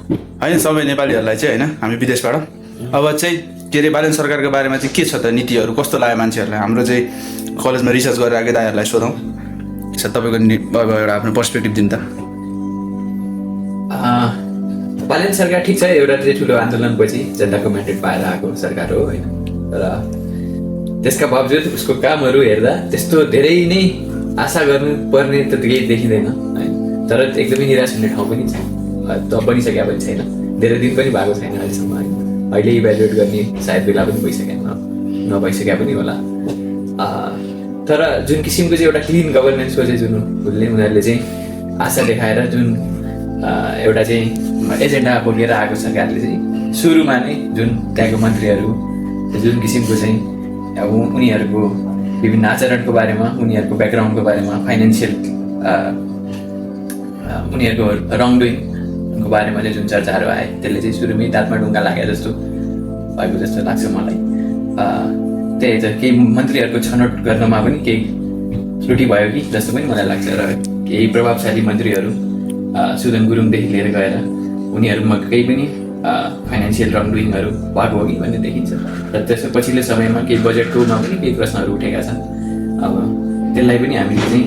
होइन सबै नेपालीहरूलाई चाहिँ होइन हामी विदेशबाट अब चाहिँ के अरे बालेन सरकारको बारेमा चाहिँ के छ त नीतिहरू कस्तो लाग्यो मान्छेहरूलाई हाम्रो चाहिँ कलेजमा रिसर्च गरेर आएकै दाइहरूलाई सोधौँ सर तपाईँको अब एउटा आफ्नो पर्सपेक्टिभ दिनु त बालेन सरकार ठिक छ एउटा चाहिँ ठुलो आन्दोलनपछि जनताको म्यान्डेट पाएर आएको सरकार हो होइन र त्यसका बावजुद उसको कामहरू हेर्दा त्यस्तो धेरै नै आशा गर्नुपर्ने त केही देखिँदैन होइन तर एकदमै निराश हुने ठाउँ पनि छ बनिसकेका पनि छैन धेरै दिन पनि भएको छैन अहिलेसम्म होइन अहिले इभ्यालुएट गर्ने सायद बेला पनि भइसकेन नभइसकेका पनि होला तर जुन किसिमको चाहिँ एउटा क्लिन गभर्नेन्सको चाहिँ जुन उनीहरूले चाहिँ आशा देखाएर जुन एउटा चाहिँ एजेन्डा बोकेर आएको सरकारले चाहिँ सुरुमा नै जुन त्यहाँको मन्त्रीहरू जुन किसिमको चाहिँ अब उनीहरूको विभिन्न आचरणको बारेमा उनीहरूको ब्याकग्राउन्डको बारेमा फाइनेन्सियल उनीहरूको रङडुइङको बारेमा चाहिँ जुन चर्चाहरू आए त्यसले चाहिँ सुरुमै दाँतमा ढुङ्गा लागे जस्तो भएको जस्तो लाग्छ मलाई त्यही त केही मन्त्रीहरूको छनौट गर्नमा पनि केही त्रुटि भयो कि जस्तो पनि मलाई लाग्छ र केही प्रभावशाली मन्त्रीहरू सुदन गुरुङदेखि लिएर गएर उनीहरूमा केही पनि फाइनेन्सियल रङडुइङहरू भएको हो कि भन्ने देखिन्छ र त्यसको पछिल्लो समयमा केही बजेटकोमा पनि केही प्रश्नहरू उठेका छन् अब त्यसलाई पनि हामीले चाहिँ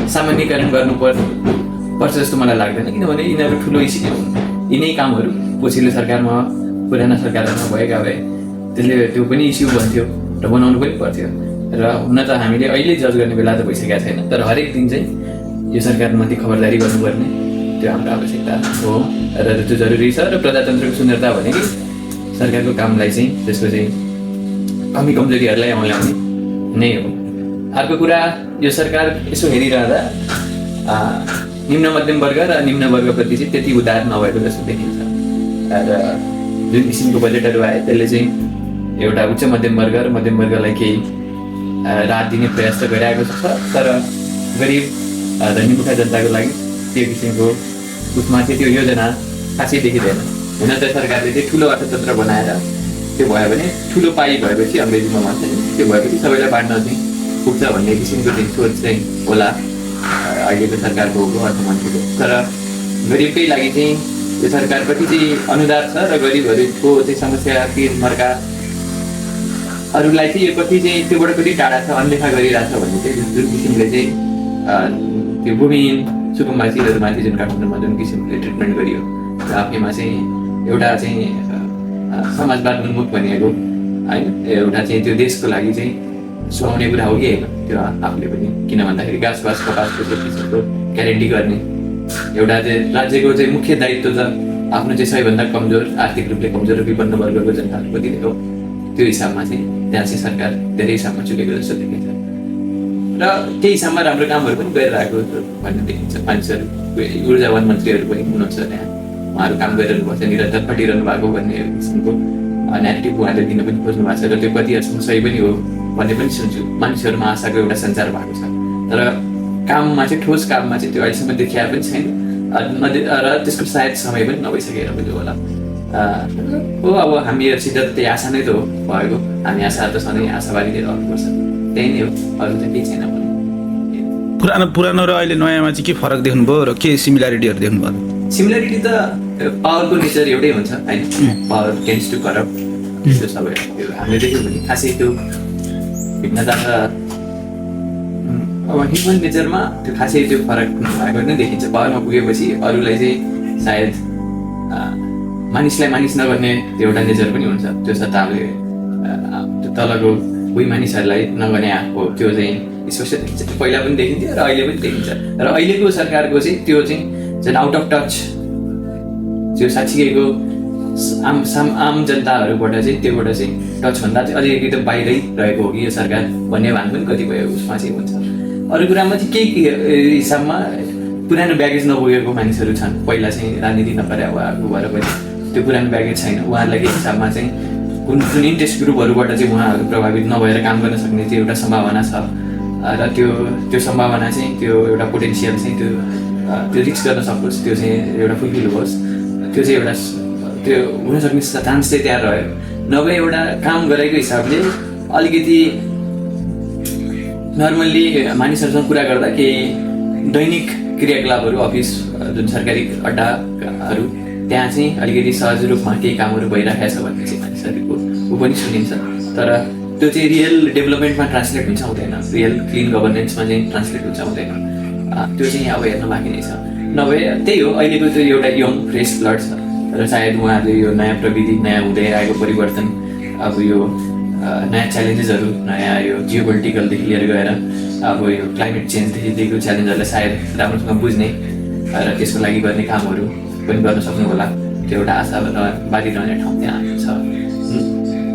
सामान्यकरण पर्छ जस्तो मलाई लाग्दैन किनभने यिनीहरू ठुलो यिनै कामहरू पछिल्लो सरकारमा पुराना सरकारहरूमा भएका भए त्यसले त्यो पनि इस्यु बन्थ्यो र बनाउनु पनि पर्थ्यो र हुन त हामीले अहिले जज गर्ने बेला त भइसकेका छैन तर हरेक दिन चाहिँ यो सरकारमाथि खबरदारी गर्नुपर्ने त्यो हाम्रो आवश्यकता हो र त्यो जरुरी छ र प्रजातन्त्रको सुन्दरता भनेकै सरकारको कामलाई चाहिँ त्यसको चाहिँ कमी कमजोरीहरूलाई औँल्याउने नै हो अर्को कुरा यो सरकार यसो हेरिरहँदा निम्न मध्यम वर्ग र निम्न वर्गप्रति चाहिँ त्यति उदार नभएको जस्तो देखिन्छ र जुन किसिमको बजेटहरू आए त्यसले चाहिँ एउटा उच्च मध्यम वर्ग र मध्यम वर्गलाई केही राहत दिने प्रयास त गरिरहेको छ तर गरिब धनीमुखा जनताको लागि त्यो किसिमको उसमा चाहिँ त्यो योजना खासै देखिँदैन हुन त सरकारले चाहिँ ठुलो अर्थतन्त्र बनाएर त्यो भयो भने ठुलो पाइ भएपछि अङ्ग्रेजीमा भन्छ त्यो भएपछि सबैलाई बाँड्न चाहिँ पुग्छ भन्ने किसिमको चाहिँ सोच चाहिँ होला अहिलेको सरकारको अर्थमन्त्रीको तर गरिबकै लागि चाहिँ यो सरकारप्रति चाहिँ अनुदार छ र गरिबहरूको चाहिँ समस्या के मर्का अरूलाई चाहिँ यो कति चाहिँ त्योबाट कति टाढा छ अनदेखा गरिरहेछ भन्ने चाहिँ जुन किसिमले चाहिँ त्यो भूमिहीन सुकुम्बासीहरूमाथि जुन काठमाडौँमा जुन किसिमले ट्रिटमेन्ट गरियो र आफैमा चाहिँ एउटा चाहिँ समाजवाद उन्मुख भनिएको होइन एउटा चाहिँ त्यो देशको लागि चाहिँ सुहाउने कुरा हो कि होइन त्यो आफूले पनि किन भन्दाखेरि घाँसबास कपासको त्यो किसिमको ग्यारेन्टी गर्ने एउटा चाहिँ राज्यको चाहिँ मुख्य दायित्व त आफ्नो चाहिँ सबैभन्दा कमजोर आर्थिक रूपले कमजोर र विपन्न वर्गको जनताहरूको दिने हो त्यो हिसाबमा चाहिँ त्यहाँ चाहिँ सरकार धेरै हिसाबमा चुकेको जस्तो देखिन्छ र त्यही हिसाबमा राम्रो कामहरू पनि गरिरहेको भन्ने देखिन्छ मानिसहरू ऊर्जावान मन्त्रीहरू पनि हुनुहुन्छ त्यहाँ उहाँहरू काम गरिरहनु भएको छ निरन्तर खटिरहनु भएको भन्ने किसिमको नेगेटिभ उहाँले दिन पनि खोज्नु भएको छ र त्यो कति हदसम्म सही पनि हो भन्ने पनि सुन्छु मानिसहरूमा आशाको एउटा सञ्चार भएको छ तर काममा चाहिँ ठोस काममा चाहिँ त्यो अहिलेसम्म देखिया पनि छैन र त्यसको सायद समय पनि नभइसकेर पनि होला हो अब हामीहरूसित त्यही आशा नै त हो भएको हामी आशा त सधैँ आशावादी नै रहनुपर्छ त्यही नै हो अरू चाहिँ केही छैन पुरानो र अहिले नयाँमा चाहिँ के फरक देख्नुभयो र के सिमिल्यारिटीहरू देख्नुभयो सिमिल्यारिटी त पावरको नेचर एउटै हुन्छ होइन पावर टेन्स टु करप्ट त्यो सबै हामीले देख्यौँ भने खासै त्यो भिन्नता त अब ह्युमन नेचरमा त्यो खासै त्यो फरक भएको नै देखिन्छ पावरमा पुगेपछि अरूलाई चाहिँ सायद मानिसलाई मानिस नगर्ने त्यो एउटा नेचर पनि हुन्छ त्यो सत्ताले त्यो तलको उही मानिसहरूलाई नगर्ने हो त्यो चाहिँ स्पष्ट देखिन्छ त्यो पहिला पनि देखिन्थ्यो र अहिले पनि देखिन्छ र अहिलेको सरकारको चाहिँ त्यो चाहिँ झन् आउट अफ टच त्यो साँच्चीको आम जनताहरूबाट चाहिँ त्योबाट चाहिँ टच भन्दा चाहिँ अझै एकदम बाहिरै रहेको हो कि यो सरकार भन्ने भान पनि कतिपय उसमा चाहिँ हुन्छ अरू कुरामा चाहिँ केही हिसाबमा पुरानो ब्यागेज नपुगेको मानिसहरू छन् पहिला चाहिँ राजनीति नपरे उहाँहरूको भएर पनि त्यो पुरानो ब्यागेज छैन उहाँहरूलाई केही हिसाबमा चाहिँ कुन जुन इन्ट्रेस्ट ग्रुपहरूबाट चाहिँ उहाँहरू प्रभावित नभएर काम गर्न सक्ने त्यो एउटा सम्भावना छ र त्यो सम्भावना चाहिँ त्यो एउटा पोटेन्सियल चाहिँ त्यो रिच गर्न सकोस् त्यो चाहिँ एउटा फुलफिल होस् त्यो चाहिँ एउटा त्यो हुनसक्ने चान्स चाहिँ त्यहाँ रह्यो नभए एउटा काम गरेको हिसाबले अलिकति नर्मल्ली मानिसहरूसँग कुरा गर्दा केही दैनिक क्रियाकलापहरू अफिस जुन सरकारी अड्डाहरू त्यहाँ चाहिँ अलिकति सहज रूपमा केही कामहरू भइरहेको छ भन्ने चाहिँ मानिसहरूको ऊ पनि सुनिन्छ। तर त्यो चाहिँ रियल डेभलपमेन्टमा ट्रान्सलेट हुन्छ हुँदैन, रियल क्लिन गभर्नेन्समा चाहिँ ट्रान्सलेट हुन्छ हुँदैन, त्यो चाहिँ अब हेर्न बाँकी नै छ। नभए त्यही हो, अहिलेको त्यो एउटा यङ फ्रेस ब्लड छ र सायद उहाँहरूले यो नयाँ प्रविधि, नयाँ हुँदै आएको परिवर्तन, अब यो नयाँ च्यालेन्जेसहरू, नयाँ यो जियोपोलिटिकलदेखि लिएर गएर अब यो क्लाइमेट चेन्जदेखि लिएको च्यालेन्जहरूलाई सायद राम्रोसँग बुझ्ने र त्यसको लागि गर्ने कामहरू पनि गर्न सक्नु होला। त्यो एउटा आशावादी रहने ठाउँ त्यहाँ छ।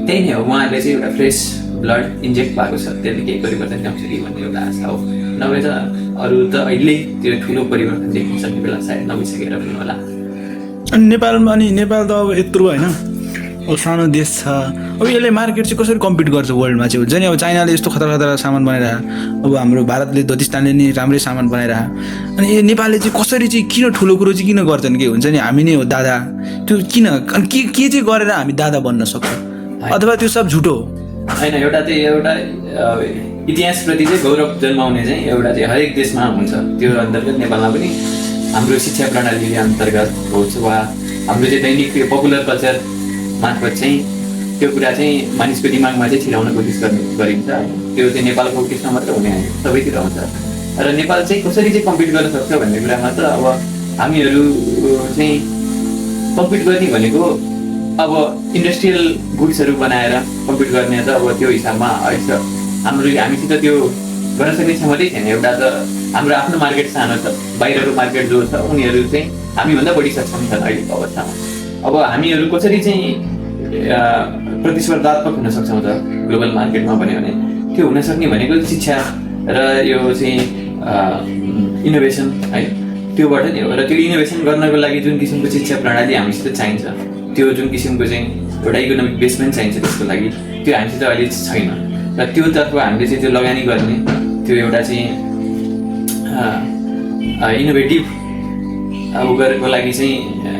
त्यही नै हो, उहाँहरूले चाहिँ एउटा फ्रेस ब्लड इन्जेक्ट भएको छ, त्यसले केही परिवर्तन ल्याउँछ कि भन्ने एउटा आशा हो। नभए त अरू त अहिले त्यो ठुलो परिवर्तन देख्न सक्ने बेला सायद नभइसकेर पनि होला। अनि नेपाल त अब यत्रो होइन, अब सानो देश छ, अब यसले मार्केट चाहिँ कसरी कम्पिट गर्छ वर्ल्डमा चाहिँ? हुन्छ नि, अब चाइनाले यस्तो खतरा सामान बनाइरह, अब हाम्रो भारतले धतिस्तानले नि राम्रै सामान बनाइरह, अनि यो नेपालले चाहिँ कसरी चाहिँ किन ठुलो कुरो चाहिँ किन गर्छन् कि? हुन्छ नि, हामी नै हो दादा, त्यो किन, अनि के चाहिँ गरेर हामी दादा बन्न सक्छौँ? अथवा त्यो सब झुटो हो? होइन, एउटा चाहिँ एउटा इतिहासप्रति चाहिँ गौरव जन्माउने चाहिँ एउटा चाहिँ हरेक देशमा हुन्छ। त्यो अन्तर्गत नेपालमा पनि हाम्रो शिक्षा प्रणालीले अन्तर्गत होस् वा हाम्रो चाहिँ दैनिक पपुलर कल्चर मार्फत चाहिँ त्यो कुरा चाहिँ मानिसको दिमागमा चाहिँ छिराउन कोसिस गरिन्छ। त्यो चाहिँ नेपालको केसमा मात्र हुने होइन, सबैतिर हुन्छ। र नेपाल चाहिँ कसरी चाहिँ कम्पिट गर्न सक्छ भन्ने कुरामा त अब हामीहरू चाहिँ कम्पिट गर्ने भनेको अब इन्डस्ट्रियल गुड्सहरू बनाएर कम्पिट गर्ने त अब त्यो हिसाबमा अहिले हामीसित त्यो गर्न सक्ने क्षमतै छैन। एउटा त हाम्रो आफ्नो मार्केट सानो छ, बाहिरको मार्केट जो छ उनीहरू चाहिँ हामीभन्दा बढी सक्षम छन् अहिलेको अवस्थामा। अब हामीहरू कसरी चाहिँ प्रतिस्पर्धात्मक हुन सक्छौँ त ग्लोबल मार्केटमा भन्यो भने? त्यो हुन सक्ने भनेको शिक्षा र यो चाहिँ इनोभेसन है, त्योबाट नै हो। र त्यो इनोभेसन गर्नको लागि जुन किसिमको शिक्षा प्रणाली हामीसित चाहिन्छ, त्यो जुन किसिमको चाहिँ एउटा इकोनोमिक बेसमेन्ट चाहिन्छ त्यसको लागि, त्यो हामीसित अहिले छैन। र त्योतर्फ हामीले चाहिँ त्यो लगानी गर्ने, त्यो एउटा चाहिँ इनोभेटिभ गरेको लागि चाहिँ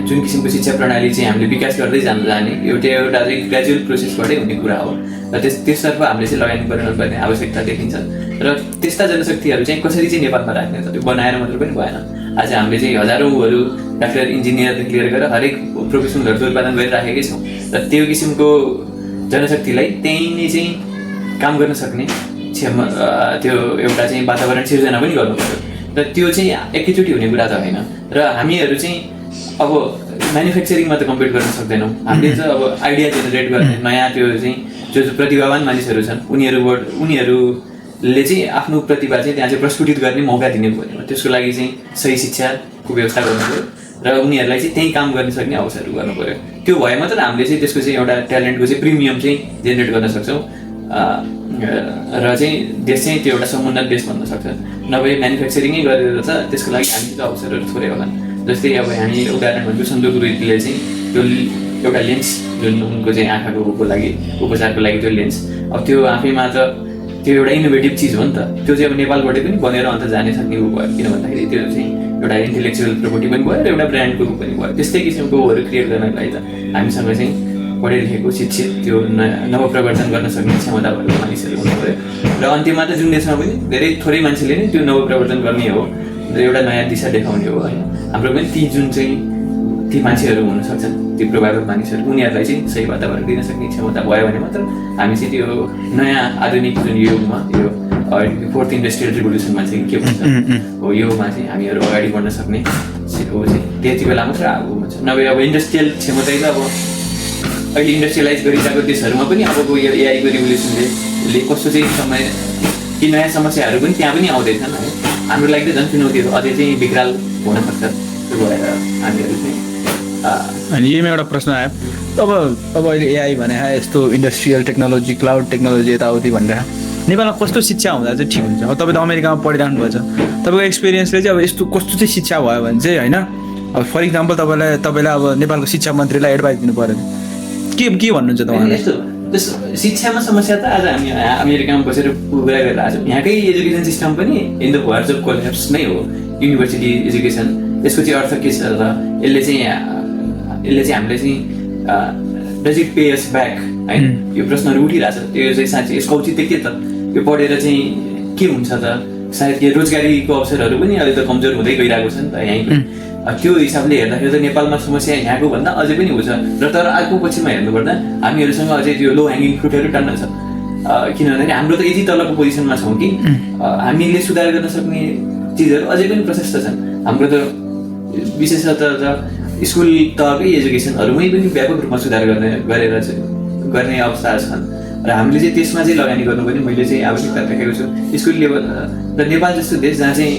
जुन किसिमको शिक्षा प्रणाली चाहिँ हामीले विकास गर्दै जाने एउटा चाहिँ ग्रेजुअल प्रोसेसबाटै हुने कुरा हो। र त्यसतर्फ हामीले चाहिँ लगानी गर्नुपर्ने आवश्यकता देखिन्छ। र त्यस्ता जनशक्तिहरू चाहिँ कसरी चाहिँ नेपालमा राख्ने त? त्यो बनाएर मात्र पनि भएन। आज हामीले चाहिँ हजारौँहरू डाक्टर, इन्जिनियरदेखि लिएर गएर हरेक प्रोफेसनलहरू उत्पादन गरिराखेकै छौँ। र त्यो किसिमको जनशक्तिलाई त्यहीँ नै चाहिँ काम गर्न सक्ने त्यो एउटा चाहिँ वातावरण सिर्जना पनि गर्नु पर्यो। र त्यो चाहिँ एकैचोटि हुने कुरा त होइन। र हामीहरू चाहिँ अब म्यानुफ्याक्चरिङमा त कम्पिट गर्न सक्दैनौँ। हामीले चाहिँ अब आइडिया जेनेरेट गर्ने नयाँ त्यो चाहिँ जो प्रतिभावान मानिसहरू छन् उनीहरूले चाहिँ आफ्नो प्रतिभा चाहिँ त्यहाँ चाहिँ प्रस्फुटित गर्ने मौका दिनु पर्यो। त्यसको लागि चाहिँ सही शिक्षाको व्यवस्था गर्नु पऱ्यो र उनीहरूलाई चाहिँ त्यहीँ काम गर्न सक्ने अवसरहरू गर्नु पऱ्यो। त्यो भए मात्र हामीले चाहिँ त्यसको चाहिँ एउटा ट्यालेन्टको चाहिँ प्रिमियम चाहिँ जेनेरेट गर्न सक्छौँ र चाहिँ देश चाहिँ त्यो एउटा समुन्नत देश बन्न सक्छ। नभए म्यानुफ्याक्चरिङै गरेर त त्यसको लागि हामीसित अवसरहरू थोरै होला। जस्तै अब हामी उदाहरण भन्छु, सन्दुक रुईले चाहिँ त्यो एउटा लेन्स जुन उनको चाहिँ आँखाको लागि उपचारको लागि त्यो लेन्स, अब त्यो आफैमा त त्यो एउटा इनोभेटिभ चिज हो नि त। त्यो चाहिँ अब नेपालबाटै पनि बनेर अन्त जाने सक्ने ऊ भयो, किन भन्दाखेरि त्यो चाहिँ एउटा इन्टेलेक्चुअल प्रोपर्टी पनि भयो र एउटा ब्रान्डको रूप पनि भयो। त्यस्तै किसिमको ऊहरू क्रिएट गर्नको लागि त हामीसँग चाहिँ पढे लेखेको शिक्षित त्यो नवप्रवर्तन गर्न सक्ने क्षमता भएको मानिसहरू हुनु पऱ्यो। र अन्त्यमा त जुन देशमा पनि धेरै थोरै मान्छेले नै त्यो नवप्रवर्तन गर्ने हो र एउटा नयाँ दिशा देखाउने हो होइन। हाम्रो पनि ती मान्छेहरू हुन सक्छन्, ती प्रभावित मानिसहरू, उनीहरूलाई चाहिँ सही वातावरण दिन सक्ने क्षमता भयो भने मात्र हामी चाहिँ त्यो नयाँ आधुनिक जुन युगमा यो फोर्थ इन्डस्ट्रियल रिभोल्युसनमा चाहिँ के भन्छ हो योमा चाहिँ हामीहरू अगाडि बढ्न सक्ने हो चाहिँ त्यति बेला मात्र अब हुन्छ। नभए अब इन्डस्ट्रियल क्षमता त अब अहिले इन्डस्ट्रियलाइज गरिरहेको देशहरूमा पनि अबको यो एआईको रिभोल्युसनले कस्तो चाहिँ समय कि नयाँ समस्याहरू पनि त्यहाँ पनि आउँदैछन् है। हाम्रो लागि त झन् चुनौतीहरू अझै चाहिँ विकराल हुन सक्छ। त्यो भएर हामीहरू चाहिँ अनि यहीमा एउटा प्रश्न आयो, अब अहिले एआई भने यस्तो इन्डस्ट्रियल टेक्नोलोजी, क्लाउड टेक्नोलोजी यताउति भनेर नेपालमा कस्तो शिक्षा हुँदा चाहिँ ठिक हुन्छ? अब तपाईँ त अमेरिकामा पढिरहनु भएको छ, तपाईँको एक्सपिरियन्सले चाहिँ अब यस्तो कस्तो चाहिँ शिक्षा भयो भने चाहिँ होइन, अब फर इक्जाम्पल तपाईँलाई अब नेपालको शिक्षा मन्त्रीलाई एडभाइस दिनु पऱ्यो के भन्नुहुन्छ तपाईँले? यस्तो शिक्षामा समस्या त आज हामी अमेरिकामा बसेर कुरा गरिरहेको छौँ। यहाँकै एजुकेसन सिस्टम पनि in the Bharj of collapse नै हो। युनिभर्सिटी एजुकेसन यसको चाहिँ अर्थ के छ र यसले चाहिँ हामीले चाहिँ does it pay us back होइन, यो प्रश्नहरू उठिरहेछ। त्यो चाहिँ साँच्चै यसको औचित्य के त? यो पढेर चाहिँ के हुन्छ त? सायद के रोजगारीको अवसरहरू पनि अहिले त कमजोर हुँदै गइरहेको छ नि त यहीँको त्यो हिसाबले हेर्दाखेरि त नेपालमा समस्या यहाँको भन्दा अझै पनि हुन्छ र तर अर्को पक्षमा हेर्नुपर्दा हामीहरूसँग अझै त्यो लो ह्याङ्गिङ फ्रुटहरू टन्न छ किन भन्दाखेरि हाम्रो त यति तलको पोजिसनमा छौँ कि हामीले सुधार गर्न सक्ने चिजहरू अझै पनि प्रशस्त छन् हाम्रो त विशेषतः त स्कुल तहकै एजुकेसनहरूमै पनि व्यापक रूपमा सुधार गर्ने अवस्था छन् र हामीले चाहिँ त्यसमा चाहिँ लगानी गर्नुपर्ने मैले चाहिँ आवश्यकता देखेको छु स्कुल लेभल र नेपाल जस्तो देश जहाँ चाहिँ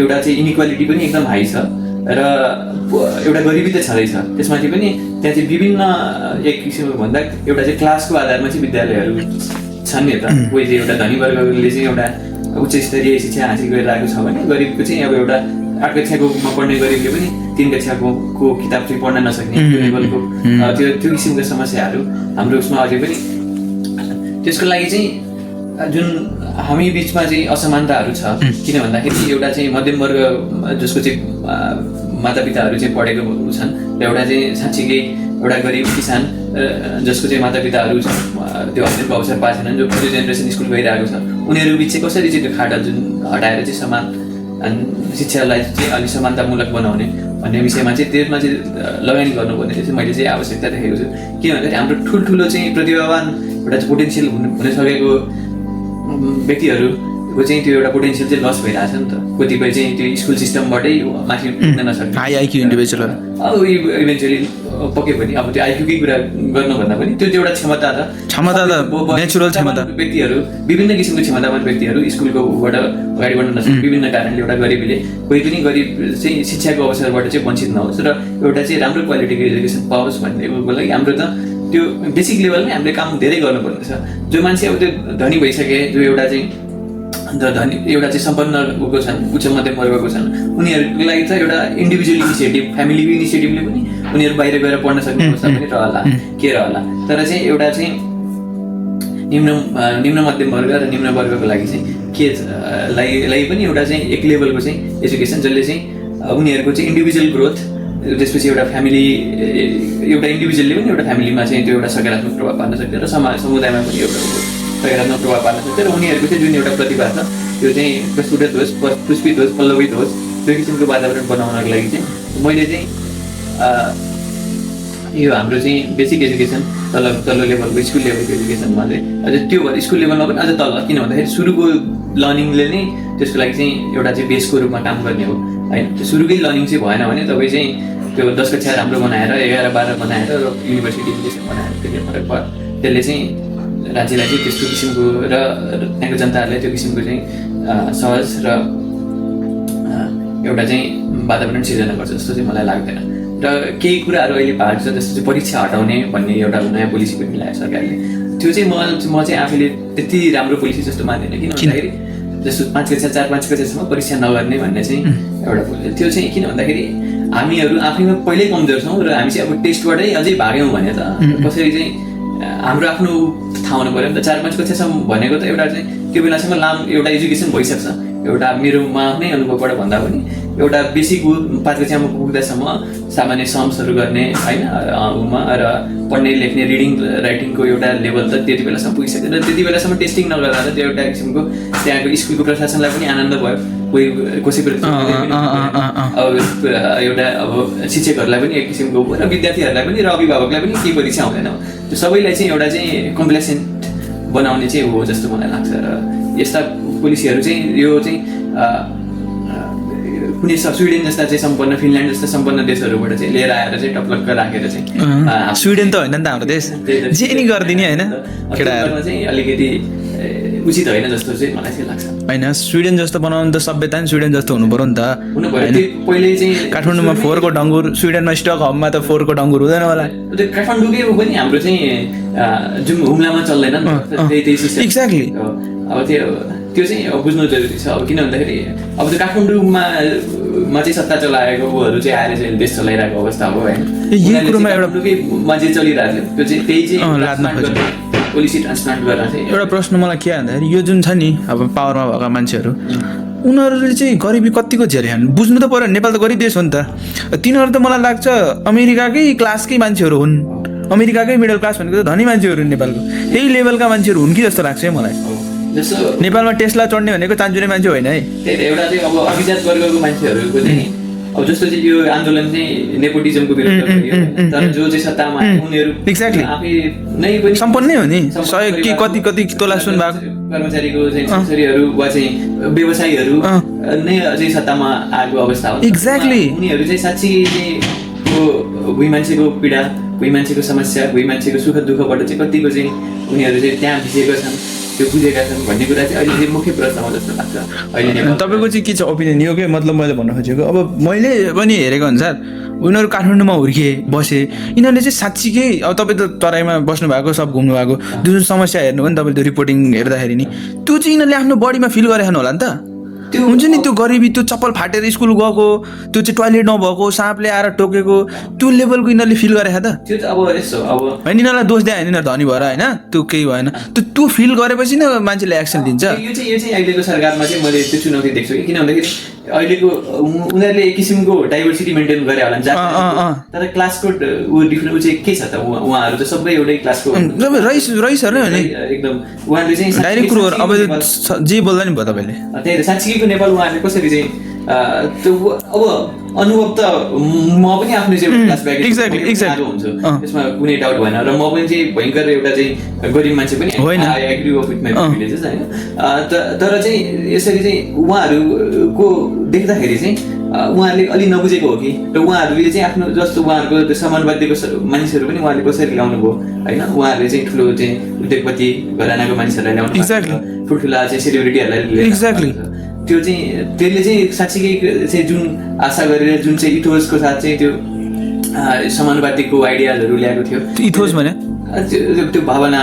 एउटा चाहिँ इनइक्वालिटी पनि एकदम हाई छ र एउटा गरिबी त छँदैछ त्यसमाथि पनि त्यहाँ चाहिँ विभिन्न एक किसिमको भन्दा एउटा चाहिँ क्लासको आधारमा चाहिँ विद्यालयहरू छन् नि त कोही चाहिँ एउटा धनी वर्गले चाहिँ एउटा उच्च स्तरीय शिक्षा हासिल गरिरहेको छ भने गरिबको चाहिँ अब एउटा 8 कक्षाकोमा पढ्ने गरिबले पनि 3 कक्षाको किताब चाहिँ पढ्न नसक्ने त्यो लेभलको त्यो किसिमको समस्याहरू हाम्रो उसमा अझै पनि त्यसको लागि चाहिँ जुन हामी बिचमा चाहिँ असमानताहरू छ किन भन्दाखेरि एउटा चाहिँ मध्यम वर्ग जसको चाहिँ मातापिताहरू चाहिँ पढेको छन् र एउटा चाहिँ साँच्चीकै एउटा गरिब किसान जसको चाहिँ मातापिताहरू त्यो अध्ययनको अवसर पाएको छैनन् जो जेनेरेसन स्कुल गइरहेको छ उनीहरू बिच चाहिँ कसरी चाहिँ त्यो खाडल जुन हटाएर चाहिँ समान शिक्षालाई चाहिँ अलिक समानतामूलक बनाउने भन्ने विषयमा चाहिँ त्यसमा चाहिँ लगानी गर्नुपर्ने चाहिँ मैले चाहिँ आवश्यकता देखेको छु किन भन्दाखेरि हाम्रो ठुल्ठुलो चाहिँ प्रतिभावान एउटा पोटेन्सियल हुन सकेको व्यक्तिहरूको चाहिँ त्यो एउटा पोटेन्सियल चाहिँ लस भइरहेछ नि त कतिपय चाहिँ त्यो स्कुल सिस्टमबाटै माथि पुग्न नसक्ने हाई आइक्यू इन्डिभिजुअल अब इभेन्चुअली पक्कै पनि अब त्यो आइक्यूकै कुरा गर्नुभन्दा पनि त्यो एउटा क्षमता त नेचुरल क्षमता व्यक्तिहरू विभिन्न किसिमको क्षमतावान व्यक्तिहरू स्कुलकोबाट अगाडि बढ्न नसक्ने विभिन्न कारणले एउटा गरिबीले कोही पनि गरिब चाहिँ शिक्षाको अवसरबाट चाहिँ वञ्चित नहोस् र एउटा चाहिँ राम्रो क्वालिटीको एजुकेसन पाओस् भन्नेको लागि हाम्रो त त्यो बेसिक लेभलमै हामीले काम धेरै गर्नुपर्ने छ जो मान्छे अब त्यो धनी भइसके जो एउटा चाहिँ धनी एउटा चाहिँ सम्पन्नको छन् उच्च मध्यम वर्गको छन् उनीहरूको लागि त एउटा इन्डिभिजुअल इनिसिएटिभ फ्यामिलीको इनिसिएटिभले पनि उनीहरू बाहिर गएर पढ्न सक्ने अवस्था पनि रहला के रहला तर चाहिँ एउटा चाहिँ निम्न मध्यम वर्ग र निम्न वर्गको लागि चाहिँ के लागि पनि एउटा चाहिँ एक लेभलको चाहिँ एजुकेसन जसले चाहिँ उनीहरूको चाहिँ इन्डिभिजुअल ग्रोथ त्यसपछि एउटा फ्यामिली एउटा इन्डिभिजुअलले पनि एउटा फ्यामिलीमा चाहिँ त्यो एउटा सकारात्मक प्रभाव पार्न सक्छ र समुदायमा पनि एउटा सकारात्मक प्रभाव पार्न सक्छ र उनीहरूको चाहिँ जुन एउटा प्रतिभा छ त्यो चाहिँ प्रस्फुटित होस् पुष्पित होस् पल्लवित होस् त्यो किसिमको वातावरण बनाउनको लागि चाहिँ मैले चाहिँ यो हाम्रो चाहिँ बेसिक एजुकेसन तल्लो लेभलको स्कुल लेभलको एजुकेसनमा चाहिँ अझ त्यो भएर स्कुल लेभलमा पनि अझ तल किन भन्दाखेरि सुरुको लर्निङले नै त्यसको लागि चाहिँ एउटा चाहिँ बेसको रूपमा काम गर्ने हो होइन त्यो सुरुकै लर्निङ चाहिँ भएन भने तपाईँ चाहिँ त्यो 10 कक्षा राम्रो बनाएर 11-12 बनाएर र युनिभर्सिटी एजुकेसन बनाएर त्यसले फरक पर्छ त्यसले चाहिँ राज्यलाई चाहिँ त्यस्तो किसिमको र त्यहाँको जनताहरूलाई त्यो किसिमको चाहिँ सहज र एउटा चाहिँ वातावरण सिर्जना गर्छ जस्तो चाहिँ मलाई लाग्दैन र केही कुराहरू अहिले भएको छ जस्तो चाहिँ परीक्षा हटाउने भन्ने एउटा नयाँ पोलिसी पनि ल्यायो सरकारले त्यो चाहिँ म चाहिँ आफैले त्यति राम्रो पोलिसी जस्तो मान्दिनँ किन भन्दाखेरि जस्तो 5 कक्षा 4-5 कक्षासम्म परीक्षा नगर्ने भन्ने चाहिँ एउटा पोलिसी त्यो चाहिँ किन भन्दाखेरि हामीहरू आफैमा पहिल्यै कमजोर छौँ र हामी चाहिँ अब टेस्टबाटै अझै भाग्यौँ भने त कसरी चाहिँ हाम्रो आफ्नो थाहा हुनु पऱ्यो नि त 4-5 कक्षासम्म भनेको त एउटा चाहिँ त्यो बेलासम्म एउटा एजुकेसन भइसक्छ एउटा मेरोमा आफ्नै अनुभवबाट भन्दा पनि एउटा बेसिक 5 कक्षामा पुग्दासम्म सामान्य सम्सहरू गर्ने होइन र पढ्ने लेख्ने रिडिङ राइटिङको एउटा लेभल त त्यति बेलासम्म पुगिसक्यो र त्यति बेलासम्म टेस्टिङ नगर्दा त त्यो एउटा किसिमको त्यहाँको स्कुलको प्रशासनलाई पनि आनन्द भयो कोही कसैको अब एउटा अब शिक्षकहरूलाई पनि एक किसिमको र विद्यार्थीहरूलाई पनि र अभिभावकलाई पनि केही परीक्षा हुँदैन त्यो सबैलाई चाहिँ एउटा चाहिँ कम्प्लेसेन्ट बनाउने चाहिँ हो जस्तो मलाई लाग्छ र यस्ता पोलिसीहरू चाहिँ यो चाहिँ कुनै स्विडेन जस्ता चाहिँ सम्पन्न फिनल्यान्ड जस्ता सम्पन्न देशहरूबाट चाहिँ लिएर आएर चाहिँ टपलक्क राखेर चाहिँ स्विडेन त होइन नि त हाम्रो देश जे नि गरिदिने होइन केटाहरूमा चाहिँ अलिकति उचित होइन जस्तो चाहिँ मलाई चाहिँ लाग्छ होइन स्विडेन जस्तो बनाउनु त सभ्यता नि स्विडेन जस्तो हुनु पर्यो नि त पहिले चाहिँ काठमाडौँमा 4 को डङ्गुर स्विडेनमा स्टक हबमा त 4 को डङ्गुर हुँदैन होला त्यो काठमाडौँकै हो पनि हाम्रो चाहिँ जुन हुम्लामा चल्दैन नि त्यही सिस्टम एक्ज्याक्टली अब त्यो चाहिँ अब बुझ्नु जरुरी छ अब किन भन्दाखेरि अब त्यो काठमाडौँमा चाहिँ सत्ता चलाएकोहरू चाहिँ आएर चाहिँ देश चलाइरहेको अवस्था हो होइन यही कुरोमा एउटा जे चलिरहेको थियो त्यो चाहिँ त्यही चाहिँ पोलिसी ट्रान्सप्लान्ट गर्न चाहिँ एउटा प्रश्न मलाई के भन्दाखेरि यो जुन छ नि अब पावरमा भएका मान्छेहरू उनीहरूले चाहिँ गरिबी कतिको झेर्यान् बुझ्नु त पर्यो नेपाल त गरिब देश हो नि त तिनीहरू त मलाई लाग्छ अमेरिकाकै क्लासकै मान्छेहरू हुन् अमेरिकाकै मिडल क्लास भनेको त धनी मान्छेहरू हुन् नेपालको त्यही लेभलका मान्छेहरू हुन् कि जस्तो लाग्छ है मलाई जस्तो नेपालमा टेस्ला चढ्ने भनेको चान्चुने मान्छे होइन है। त्यही त एउटा चाहिँ अब अभिजात वर्गको मान्छेहरूको चाहिँ अब जस्तो चाहिँ यो आन्दोलन चाहिँ नेपोटिजमको विरुद्ध गरियो होइन? तर जो चाहिँ सत्तामा आए उनीहरू Exactly. आफै नै पनि सम्पन्नै हो नि, सहयोग के कति तोला सुन भएको कर्मचारीको चाहिँ छोरीहरू वा चाहिँ व्यवसायीहरू नै चाहिँ सत्तामा आएको अवस्था हो। Exactly. उनीहरू चाहिँ साँच्ची चाहिँ भुइँ मान्छेको पीडा, भुइँ मान्छेको समस्या, भुइँ मान्छेको सुख दुःखबाट चाहिँ कतिको चाहिँ उनीहरू चाहिँ त्यहाँ भिजेका छन्, त्यो बुझेका छन् भन्ने कुरा चाहिँ अहिले चाहिँ मुख्य प्रश्न हो जस्तो लाग्छ अहिले नेपाल। तपाईँको चाहिँ के छ ओपिनियन यो के मतलब मैले भन्न खोजेको अब मैले पनि हेरेको अनुसार उनीहरू काठमाडौँमा हुर्के बसे यिनीहरूले चाहिँ साँच्चीकै अब तपाईँ त तराईमा बस्नु भएको सब घुम्नु भएको जुन समस्या हेर्नु भयो नि तपाईँले त्यो रिपोर्टिङ हेर्दाखेरि नि त्यो चाहिँ यिनीहरूले आफ्नो बडीमा फिल गरेको होला नि त। त्यो हुन्छ नि त्यो गरिबी, त्यो चप्पल फाटेर स्कुल गएको, त्यो चाहिँ टोइलेट नभएको, साँपले आएर टोकेको, त्यो लेभलको यिनीहरूले फिल गरेको त। त्यो त अब यस्तो अब होइन यिनीहरूलाई दोष दियो होइन यिनीहरू धनी भएर होइन त्यो केही भएन, त्यो फिल गरेपछि न मान्छेले एक्सन लिन्छ। यो चाहिँ अहिलेको सरकारमा चाहिँ मैले त्यो चुनौती देख्छु कि किन भन्दाखेरि अहिलेको उनीहरूले एक किसिमको डाइभर्सिटी मेन्टेन गरे होला नि तर क्लासको डिफ्रेन्ट चाहिँ के छ त उहाँहरू त सबै एउटै क्लासको रइसहरू हो नि एकदम उहाँहरूले चाहिँ डाइरेक्ट कुरोहरू अब जे बोल्दा नि भयो तपाईँले त्यही त साँच्चीको नेपाल उहाँहरूले कसरी चाहिँ त्यो अब अनुभव त म पनि आफ्नो चाहिँ क्लास ब्याकग्राउन्ड हुन्छु त्यसमा कुनै डाउट भएन र म पनि चाहिँ भयङ्कर एउटा चाहिँ गरिब मान्छे पनि I agree with my privileges होइन तर चाहिँ यसरी चाहिँ उहाँहरूको देख्दाखेरि चाहिँ उहाँहरूले अलि नबुझेको हो कि र उहाँहरूले चाहिँ आफ्नो जस्तो उहाँहरूको त्यो समाजवादीको मानिसहरू पनि उहाँले कसरी ल्याउनु भयो होइन उहाँहरूले चाहिँ ठुलो चाहिँ उद्योगपति घरानाको मानिसहरूलाई ल्याउनु ठुल्ठुला चाहिँ सेलिब्रिटीहरूलाई त्यो चाहिँ त्यसले चाहिँ साँच्चीकै चाहिँ जुन आशा गरेर जुन चाहिँ इथोसको साथ चाहिँ त्यो समानुपातिकको आइडियाजहरू ल्याएको थियो इथोस भने त्यो भावना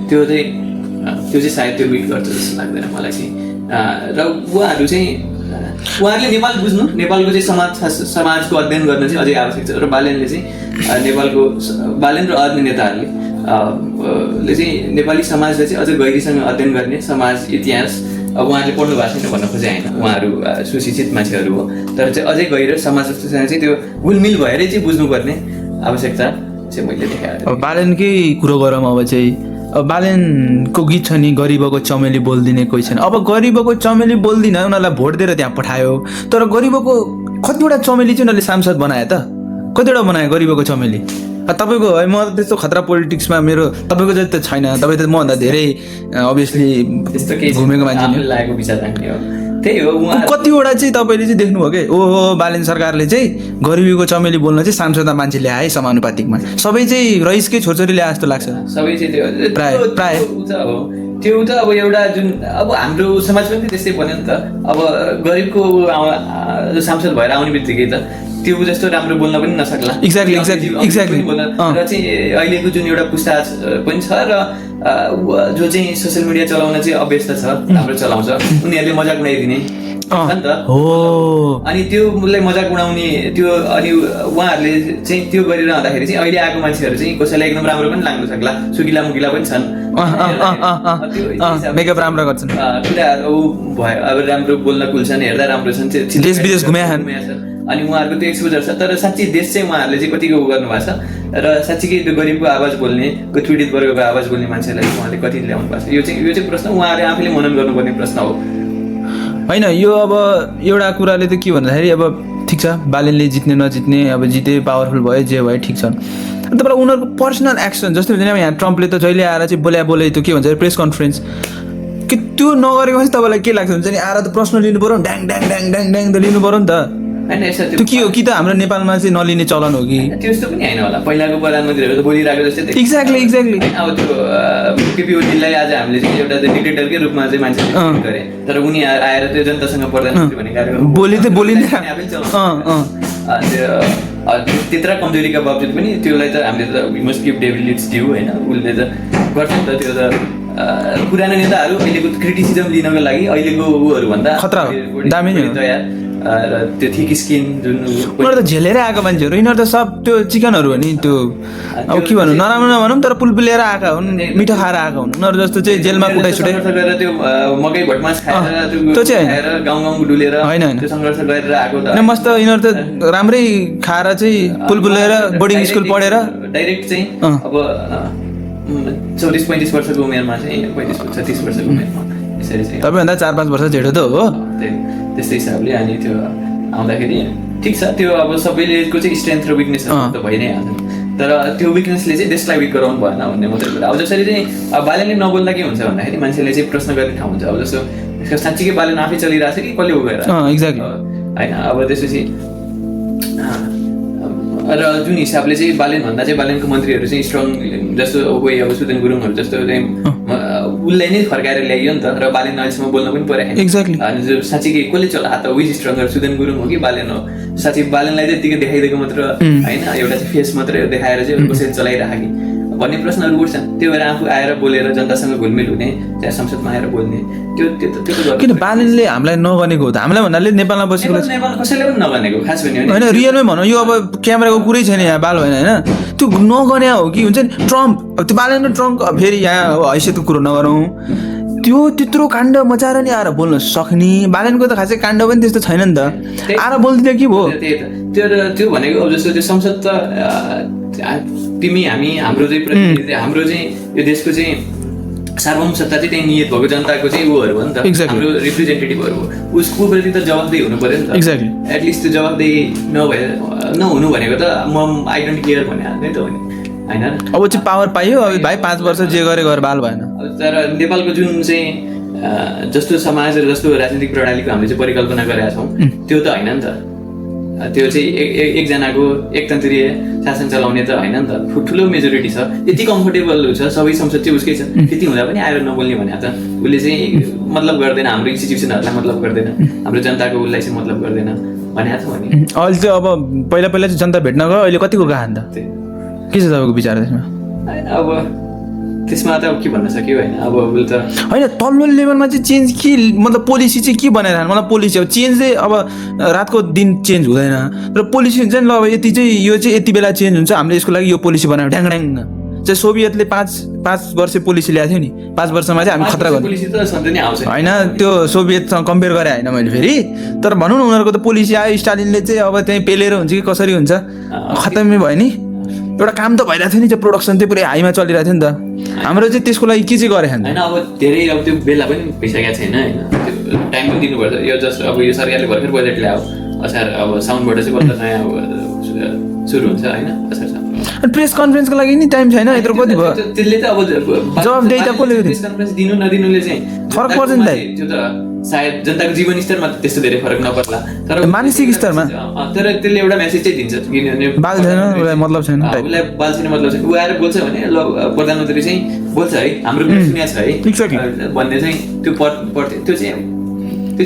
त्यो चाहिँ सायद त्यो मिट गर्छ जस्तो लाग्दैन मलाई चाहिँ र उहाँहरू चाहिँ उहाँहरूले नेपाल बुझ्नु नेपालको चाहिँ समाजको अध्ययन गर्न चाहिँ अझै आवश्यक छ र बालेनले चाहिँ नेपालको बालेन र अन्य नेताहरूले ले चाहिँ नेपाली समाजलाई चाहिँ अझ गहिरीसँग अध्ययन गर्ने समाज इतिहास अब उहाँहरूले पढ्नु भएको छैन भन्न खोजे होइन उहाँहरू सुशिक्षित मान्छेहरू हो तर चाहिँ अझै गहिरो समाजसँग चाहिँ त्यो घुलमिल भएरै चाहिँ बुझ्नुपर्ने आवश्यकता चाहिँ मैले देखाएको बालेनकै कुरो गरौँ अब चाहिँ अब बालेनको गीत छ नि गरिबको चमेली बोल्दिने कोही छैन अब गरिबको चमेली बोल्दिन उनीहरूलाई भोट दिएर त्यहाँ पठायो तर गरिबको कतिवटा चमेली चाहिँ उनीहरूले सांसद बनायो त कतिवटा बनायो गरिबको चमेली तपाईँको है म त्यस्तो खतरा पोलिटिक्समा मेरो तपाईँको जति त छैन तपाईँ त मभन्दा धेरै अभियसली त्यस्तो केही घुमेको मान्छे लागेको विचार राख्ने हो त्यही हो कतिवटा चाहिँ तपाईँले चाहिँ देख्नुभयो कि ओहो बालेन सरकारले चाहिँ गरिबीको चमेली बोल्न चाहिँ सांसदमा मान्छे ल्याए समानुपातिकमा सबै चाहिँ रइसकै छोरछोरी ल्याए जस्तो लाग्छ सबै चाहिँ त्यो प्राय त्यो त अब एउटा जुन अब हाम्रो समाज पनि त्यस्तै बन्यो नि त अब गरिबको सांसद भएर आउने बित्तिकै त त्यो जस्तो राम्रो बोल्न पनि नसक्ला एक्ज्याक्टली र चाहिँ अहिलेको जुन एउटा पुस्ता पनि छ र जो चाहिँ सोसियल मिडिया चलाउन चाहिँ अभ्यस्त छ राम्रो चलाउँछ उनीहरूले मजाक उडाइदिने अनि त्योलाई मजाक उडाउने त्यो अनि उहाँहरूले चाहिँ त्यो गरिरहँदाखेरि चाहिँ अहिले आएको मान्छेहरू चाहिँ कसैलाई एकदम राम्रो पनि लाग्न सक्ला सुकिला मुकिला पनि छन् मेकअप राम्रो गर्छन् कुरा भयो अब राम्रो बोल्न कुल्छन् हेर्दा राम्रो छन् देश विदेश घुमेका अनि उहाँहरूको त्यो एक्सपोजर छ तर साँच्ची देश चाहिँ उहाँहरूले चाहिँ कतिको गर्नु भएको छ र साँच्चीकै त्यो गरिबको आवाज बोल्ने पीडित वर्गको आवाज बोल्ने मान्छेलाई उहाँले कति ल्याउनु भएको छ यो चाहिँ प्रश्न उहाँहरूले आफैले मनन गर्नुपर्ने प्रश्न हो होइन यो अब एउटा कुराले त के भन्दाखेरि अब ठिक छ बालेनले जित्ने नजित्ने अब जिते पावरफुल भयो जे भयो ठिक छ तपाईँलाई उनीहरूको पर्सनल एक्सन जस्तै हुन्छ नि यहाँ ट्रम्पले त जहिले आएर चाहिँ बोले त्यो के भन्छ प्रेस कन्फरेन्स कि त्यो नगरेको चाहिँ तपाईँलाई के लाग्छ हुन्छ नि आएर त प्रश्न लिनु पऱ्यो ड्याङ ड्याङ ड्याङ ड्याङ ड्याङ त लिनु पऱ्यो नि त त्यो के हो कि त हाम्रो नेपालमा चाहिँ नलिने चलन हो कि त्यस्तो पनि होइन होला पहिलाको प्रधानमन्त्रीहरू त बोलिरहेको जस्तै एक्ज्याक्टली अब त्यो केपी ओलीलाई आज हामीले चाहिँ एउटा डिक्टेटरकै रूपमा चाहिँ मान्छे गरे तर उनी आएर त्यो जनतासँग प्रधानमन्त्री भन्ने कार्यक्रम बोलिँदै त्यत्र कमजोरीका बावजुद पनि त्यसलाई त हामीले त we must give devil its due होइन उसले त गर्छ नि त त्यो त पुरानो नेताहरू अहिलेको क्रिटिसिजम लिनको लागि अहिलेको उहरू भन्दा खतरा दामी नै तयार र त्यो थिक स्किन जुन उनीहरू त झेलेर आएको मान्छेहरू यिनीहरू त सब त्यो चिकनहरू हो नि त्यो अब के भनौँ नराम्रो नभनौँ तर पुलपुलेर आएका हुन् मिठो खाएर आएका हुन् उनीहरू जस्तो चाहिँ जेलमा कुटाइसुटाइ गरेर त्यो मकै भटमास खाएर त्यो चाहिँ गाउँ गाउँ डुलेर होइन त्यो सङ्घर्ष गरेर आएको त मस्त यिनीहरू त राम्रै खाएर चाहिँ पुलपुलेर बोर्डिङ स्कुल पढेर डाइरेक्ट चाहिँ अब 34-35 वर्षको उमेरमा चाहिँ 35-36 वर्षको उमेरमा यसरी चाहिँ तपाईँभन्दा 4-5 वर्ष जेठो त हो। त्यस्तै हिसाबले अनि त्यो आउँदाखेरि ठिक छ, त्यो अब सबैलेको चाहिँ स्ट्रेन्थ र विकनेसहरू त भइ नै हाल्छ, तर त्यो विकनेसले चाहिँ देशलाई विक गराउनु भएन भन्ने मात्रै कुरा। अब जसरी चाहिँ अब बालेनले नबोल्दा के हुन्छ भन्दाखेरि मान्छेले चाहिँ प्रश्न गर्ने ठाउँ हुन्छ। अब जस्तो साँच्चीकै बालेन आफै चलिरहेको छ कि कसले उ गरेर एक्ज्याक्टली होइन। अब त्यसपछि र जुन हिसाबले चाहिँ बालेनभन्दा चाहिँ बालेनको मन्त्रीहरू चाहिँ स्ट्रङ, जस्तो कोही अब सुदेन गुरुङहरू जस्तो चाहिँ उसलाई नै फर्काएर ल्याइयो नि त, र बालेन अहिलेसम्म बोल्न पनि परेको एक्ज्याक्टली। अनि जो साँच्चीकै कसले चला त विज स्ट्रङ्गर सुदेन गुरुङ हो कि बालेन हो? साँच्चै बालेनलाई चाहिँ यतिकै देखाइदिएको मात्र होइन, एउटा चाहिँ फेस मात्रै देखाएर चाहिँ कसरी चलाइरहेको कि भन्ने प्रश्नहरू उठ्छन्। त्यो भएर आफू आएर बोलेर जनतासँग घुलमिल हुने, त्यहाँ संसदमा आएर बोल्ने, त्यो किन बालेनले हामीलाई नगनेको हो त? हामीलाई भन्नाले नेपालमा बसेको नेपाल कसैले पनि नगनेको खास भन्यो भने होइन, रियलमै भनौँ यो अब क्यामेराको कुरै छैन यहाँ बाल भएन होइन, त्यो नगन्या हो कि हुन्छ नि। ट्रम्प, अब त्यो बालेन र ट्रम्प फेरि यहाँ अब हैसियतको कुरो नगरौँ, त्यो त्यत्रो काण्ड मचाएर नि आएर बोल्न सक्ने, बालेनको त खासै काण्ड पनि त्यस्तो छैन नि त, आएर बोलिदिँदा के भयो? त्यो भनेको अब जस्तो त्यो संसद त तिमी हामी हाम्रो चाहिँ प्रतिनिधि, हाम्रो चाहिँ यो देशको चाहिँ सार्वभौम सत्ता चाहिँ त्यही नियत भएको जनताको चाहिँ उहरू हो नि त, हाम्रो रिप्रेजेन्टेटिभहरू हो, उसको प्रति त जवाबदेही हुनु पर्यो नि त। एक्ज्याक्टली। एटलिस्ट त्यो जवाबदेही नहुनु भनेको त म आई डोन्ट केयर भने नै त हो नि होइन। अब चाहिँ पावर पाइयो, अब भाइ 5 वर्ष जे गरे गर बाल भएन। तर नेपालको जुन चाहिँ जस्तो समाज र जस्तो राजनीतिक प्रणालीको हामीले चाहिँ परिकल्पना गरेका छौँ त्यो त होइन नि त। त्यो चाहिँ एकजनाको एकतन्त्रीय शासन चलाउने त होइन नि त, ठुलो मेजोरिटी छ, यति कम्फोर्टेबल छ, सबै संसद चाहिँ उसकै छ, त्यति हुँदा पनि आएर नबोल्ने भने त उसले चाहिँ मतलब गर्दैन, हाम्रो इन्स्टिट्युसनहरूलाई मतलब गर्दैन, हाम्रो जनताको उसलाई चाहिँ मतलब गर्दैन भने त भने। अहिले चाहिँ अब पहिला चाहिँ जनता भेट्न गयो, अहिले कतिको गयो अन्त? के छ तपाईँको विचार त्यसमा? होइन अब त्यसमा त के भन्न सक्यो होइन, अब उसले त होइन तल्लो लेभलमा चाहिँ चेन्ज के, मतलब पोलिसी चाहिँ के बनाइरहनु, मतलब पोलिसी अब चेन्ज चाहिँ अब रातको दिन चेन्ज हुँदैन, र पोलिसी हुन्छ नि, ल अब यति चाहिँ यो चाहिँ यति बेला चेन्ज हुन्छ, हामीले यसको लागि यो पोलिसी बनायो ड्याङ चाहिँ सोभियतले 5 वर्ष पोलिसी ल्याएको थियो नि, 5 वर्षमा चाहिँ हामी खतरा गर्नु होइन, त्यो सोभियतसँग कम्पेयर गरे होइन मैले फेरि, तर भनौँ न उनीहरूको त पोलिसी आयो, स्टालिनले चाहिँ अब त्यहीँ पेलेर हुन्छ कि कसरी हुन्छ खतमै भयो नि, एउटा काम त भइरहेको थियो नि, त्यो प्रोडक्सन चाहिँ पुरै हाईमा चलिरहेको थियो नि त, हाम्रो चाहिँ त्यसको लागि के चाहिँ गरे होइन। अब धेरै अब त्यो बेला पनि भइसकेको छैन होइन, त्यो टाइम पनि दिनुपर्छ। यो जस्ट अब यो सरकारले भर्खर बजेट ल्यायो, असार अब साउन्डबाट चाहिँ बल्ल नयाँ सुरु हुन्छ होइन, असार प्रेस कन्फरेन्सको लागि नि टाइम छैन, यत्रो कति भयो? त्यसले त अब जवाफदेही त कसले प्रेस कन्फरेन्स दिनु नदिनुले चाहिँ फरक पर्दैन त, त्यो त सायद जनताको जीवन स्तरमा त्यस्तो धेरै फरक नपर्ला, तर मानसिक स्तरमा तर त्यसले एउटा मेसेज चाहिँ दिन्छ, किनभने बाल छैन उसलाई मतलब छैन, उसलाई बाल छैन मतलब छैन, ऊ आएर बोल्छ भने ल प्रधानमन्त्री चाहिँ बोल्छ है, हाम्रो कुरा सुनेको छ है भन्ने चाहिँ त्यो पर्थ्यो, त्यो चाहिँ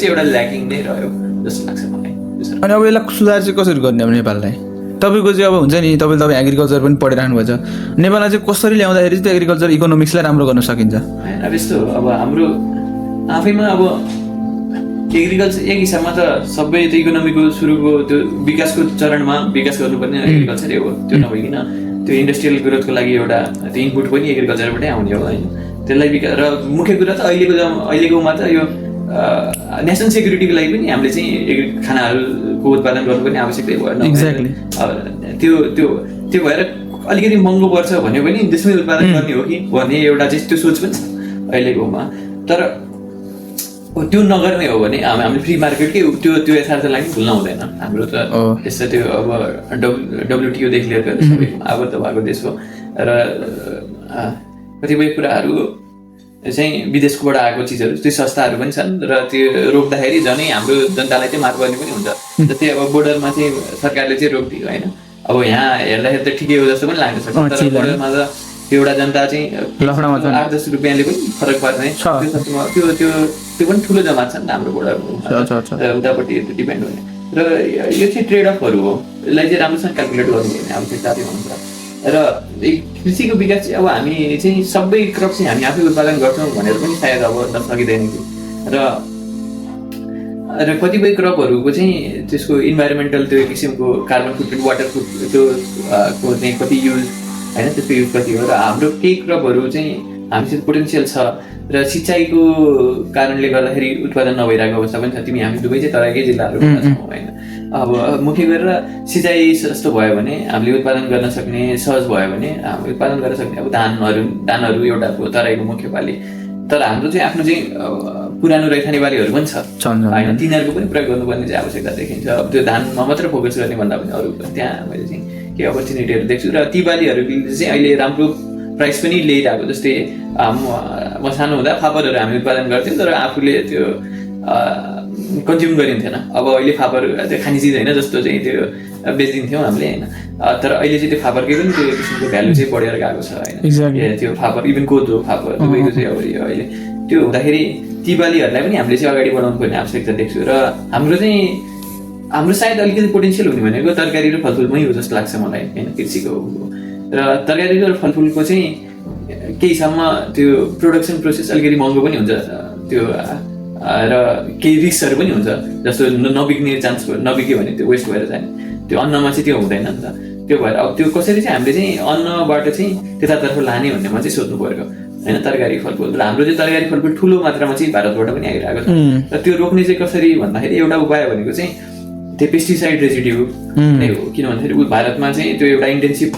एउटा ल्याकिङ नै रह्यो जस्तो लाग्छ मलाई। अनि अब यसलाई सुधार चाहिँ कसरी गर्ने अब नेपाललाई? तपाईँको चाहिँ अब हुन्छ नि, तपाईँ एग्रिकल्चर पनि पढिरहनु भएको छ, नेपाललाई चाहिँ कसरी ल्याउँदाखेरि चाहिँ एग्रिकल्चर इकोनोमिक्सलाई राम्रो गर्न सकिन्छ? अब यस्तो अब हाम्रो आफैमा अब एग्रिकल्चर एक हिसाबमा त सबै त्यो इकोनोमीको सुरुको त्यो विकासको चरणमा विकास गर्नुपर्ने एग्रिकल्चरै हो, त्यो नभइकन त्यो इन्डस्ट्रियल ग्रोथको लागि एउटा त्यो इनपुट पनि एग्रिकल्चरबाटै आउने हो होइन। त्यसलाई विकास र मुख्य कुरा त अहिलेकोमा त यो नेसनल सेक्युरिटीको लागि पनि हामीले चाहिँ खानाहरूको उत्पादन गर्नुपर्ने आवश्यकता भएन। एक्ज्याक्टली। त्यो भएर अलिकति महँगो पर्छ भने पनि देशमै उत्पादन गर्ने हो कि भन्ने एउटा चाहिँ त्यो सोच पनि छ अहिलेकोमा, तर त्यो नगर्ने हो भने हामीले फ्री मार्केटकै त्यो यथार्थलाई पनि भुल्न हुँदैन। हाम्रो त यस्तो त्यो अब WTOदेखि लिएर सबै आबद्ध भएको देश हो र कतिपय कुराहरू चाहिँ विदेशकोबाट आएको चिजहरू त्यो सस्ताहरू पनि छन् र त्यो रोक्दाखेरि झनै हाम्रो जनतालाई चाहिँ मार गर्ने पनि हुन्छ। जस्तै अब बोर्डरमा चाहिँ सरकारले चाहिँ रोकिदियो होइन, अब यहाँ हेर्दाखेरि त ठिकै हो जस्तो पनि लाग्न सक्छ, तर बोर्डरमा त एउटा जनता चाहिँ 8-10 रुपियाँले पनि फरक पर्ने त्यो पनि ठुलो जमात छ नि त हाम्रो बोर्डरमा र उतापट्टि डिपेन्ड हुने, र यो चाहिँ ट्रेड अफहरू हो, यसलाई चाहिँ राम्रोसँग क्यालकुलेट गर्नुपर्ने आवश्यकता हुन्छ। र कृषिको विकास चाहिँ अब हामी चाहिँ सबै क्रप चाहिँ हामी आफै उत्पादन गर्छौँ भनेर पनि सायद अब सकिँदैन कि, र कतिपय क्रपहरूको चाहिँ त्यसको इन्भाइरोमेन्टल त्यो किसिमको कार्बन फुटप्रिन्ट वाटर त्यो को चाहिँ कति युज होइन, त्यसको युज कति हो, र हाम्रो केही क्रपहरू चाहिँ हामीसित पोटेन्सियल छ र सिँचाइको कारणले गर्दाखेरि उत्पादन नभइरहेको अवस्था पनि छ। हामी दुवै चाहिँ तराईकै जिल्लाहरूमा छौँ होइन, अब मुख्य गरेर सिँचाइ सस्तो भयो भने हामीले उत्पादन गर्न सक्ने सहज भयो भने हामीले उत्पादन गर्न सक्ने अब धानहरू एउटा तराईको मुख्य बाली। तर हाम्रो चाहिँ आफ्नो चाहिँ पुरानो रैथाने बालीहरू पनि छ होइन, तिनीहरूको पनि प्रयोग गर्नुपर्ने चाहिँ आवश्यकता देखिन्छ। अब त्यो धानमा मात्र फोकस गर्ने भन्दा पनि अरू त्यहाँ मैले चाहिँ केही अपर्च्युनिटीहरू देख्छु र ती बालीहरूले चाहिँ अहिले राम्रो प्राइस पनि ल्याइरहेको। जस्तै म सानो हुँदा फापरहरू हामी उत्पादन गर्थ्यौँ तर आफूले त्यो कन्ज्युम गरिन्थेन। अब अहिले फापर त्यो खाने चिज होइन जस्तो चाहिँ त्यो बेचिदिन्थ्यौँ हामीले होइन, तर अहिले चाहिँ त्यो फापरकै पनि त्यो किसिमको भ्यालु चाहिँ बढेर गएको छ होइन। त्यो फापर इभन कोदो फापर दुवैको चाहिँ अब अहिले त्यो हुँदाखेरि ती बालीहरूलाई पनि हामीले चाहिँ अगाडि बढाउनु पर्ने आवश्यकता देख्छु। र हाम्रो सायद अलिकति पोटेन्सियल हुने भनेको तरकारी र फलफुलमै हो जस्तो लाग्छ मलाई होइन, कृषिको। र तरकारी र फलफुलको चाहिँ केही हिसाबमा त्यो प्रोडक्सन प्रोसेस अलिकति महँगो पनि हुन्छ त्यो, र केही रिस्कहरू पनि हुन्छ। जस्तो नबिग्ने चान्स नबिग्यो भने त्यो वेस्ट भएर जाने, त्यो अन्नमा चाहिँ त्यो हुँदैन नि त। त्यो भएर अब त्यो कसरी चाहिँ हामीले चाहिँ अन्नबाट चाहिँ त्यतातर्फ लाने भन्नेमा चाहिँ सोध्नु पर्यो होइन, तरकारी फलफुल। र हाम्रो चाहिँ तरकारी फलफुल ठुलो मात्रामा चाहिँ भारतबाट पनि आइरहेको छ। र त्यो रोक्ने चाहिँ कसरी भन्दाखेरि एउटा उपाय भनेको चाहिँ त्यो पेस्टिसाइड रेजिड्यू नै हो। किन भन्दाखेरि भारतमा चाहिँ त्यो एउटा इन्टेन्सिभ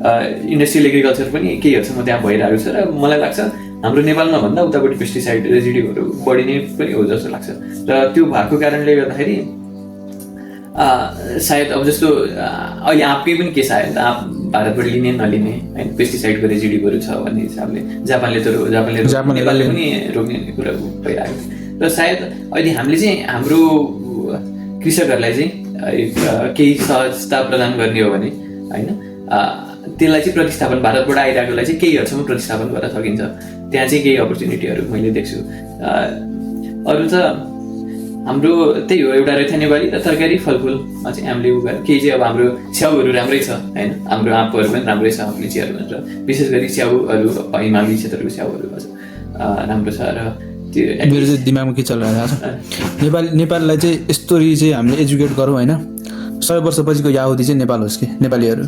इन्डस्ट्रियल एग्रिकल्चर पनि केही हदसम्म त्यहाँ भइरहेको छ। र मलाई लाग्छ हाम्रो नेपालमा भन्दा उतापट्टि पेस्टिसाइड रेजिड्यूहरू बढी नै पनि हो जस्तो लाग्छ। र त्यो भएको कारणले गर्दाखेरि सायद अब जस्तो अहिले आँपकै पनि केस आयो नि त, आँप भारतबाट लिने नलिने होइन, पेस्टिसाइडको रेजिड्यूहरू छ भन्ने हिसाबले नेपालले पनि रोक्ने कुरा भइरहेको छ। र सायद अहिले हामीले चाहिँ हाम्रो कृषकहरूलाई चाहिँ केही सहजता प्रदान गर्ने हो भने होइन, त्यसलाई चाहिँ प्रतिस्थापन भारतबाट आइरहेकोलाई चाहिँ केही हदसम्म प्रतिस्थापन गर्न सकिन्छ। त्यहाँ चाहिँ केही अपर्च्युनिटीहरू मैले देख्छु। अरू त हाम्रो त्यही हो, एउटा रैथाने बाली र तरकारी फलफुलमा चाहिँ हामीले केही चाहिँ अब हाम्रो स्याउहरू राम्रै छ होइन, हाम्रो आँपहरू पनि राम्रै छ, लिचीहरू पनि छ। विशेष गरी स्याउहरू हिमाली क्षेत्रको स्याउहरू राम्रो छ। र त्यो मेरो चाहिँ दिमागमा के चलिरहेको छ, नेपाललाई चाहिँ यसरी चाहिँ हामीले एजुकेट गरौँ होइन। 100 वर्षपछिको याहुदी चाहिँ नेपाल होस् कि नेपालीहरू,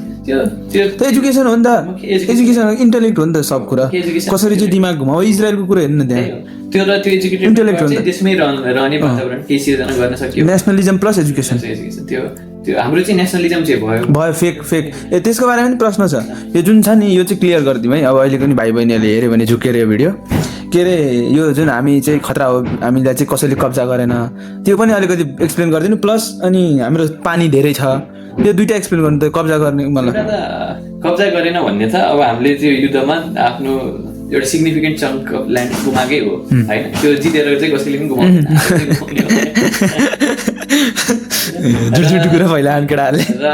त्यो एजुकेसन हो नि त। एजुकेसन इन्टेलेक्ट हो नि त सब कुरा। कसरी चाहिँ दिमाग घुमाऊ, इजरायलको कुरा हेर्नु न त्यहाँ, त्यो र त्यो एजुकेटेड इन्टेलेक्ट हो नि त। त्यसमै रहने वातावरण केही सिर्जना गर्न सकियो। नेसनलिजम प्लस एजुकेसन, त्यो हाम्रो चाहिँ नेसनलिजम चाहिँ भयो फेक। त्यसको बारेमा पनि प्रश्न छ। यो जुन छ नि यो चाहिँ क्लियर गरिदिउँ है। अब अहिलेको नि भाइ बहिनीहरूले हेऱ्यो भने झुकेर यो भिडियो के अरे यो जुन हामी चाहिँ खतरा हो हामीलाई चाहिँ कसैले कब्जा गरेन त्यो पनि अलिकति एक्सप्लेन गरिदिनु। प्लस अनि हाम्रो पानी धेरै छ, त्यो दुइटा एक्सप्लेन गर्नु। त कब्जा गर्ने मलाई कब्जा गरेन भन्ने त अब हामीले त्यो युद्धमा आफ्नो एउटा सिग्निफिकेन्ट चङ्क अफ ल्यान्ड गुमाएकै हो होइन, त्यो जितेर चाहिँ कसैले पनि गुमाउँदैन। झुट कुरा पहिला केटाहरूले र